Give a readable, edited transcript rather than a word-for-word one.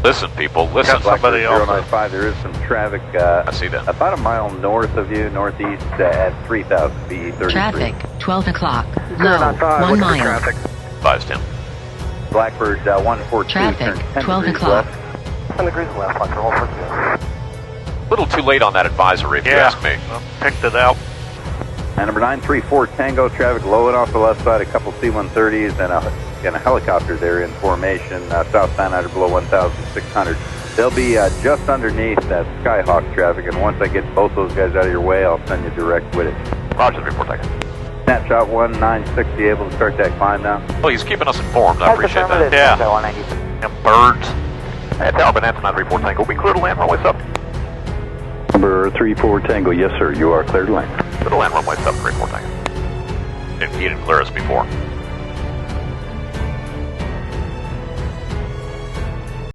Listen, people, listen. Somebody else. 095, there is some traffic I see that. about a mile north of you, northeast at 3,000 feet, 33. Traffic, 12 o'clock. Low, 1 mile. Traffic. Advised him. Blackbird 142. Traffic, turn 10 12 degrees o'clock. left. 10 degrees left, like all for good. A little too late on that advisory, if you ask me. Well, picked it out. And number 934 Tango, traffic low and off the left side, a couple C-130s and a helicopter there in formation, southbound out below 1,600. They'll be just underneath that Skyhawk traffic, and once I get both those guys out of your way, I'll send you direct with it. Roger the report, taken. Snapshot 1960, able to start that climb now? Well, he's keeping us informed. I appreciate that. Yeah. And birds. That's Albert Anthony 934 Tango. We clear to land runway sub. Number 34 Tango, yes sir, you are cleared to land. Clear to land runway sub 34 Tango. He didn't clear us before.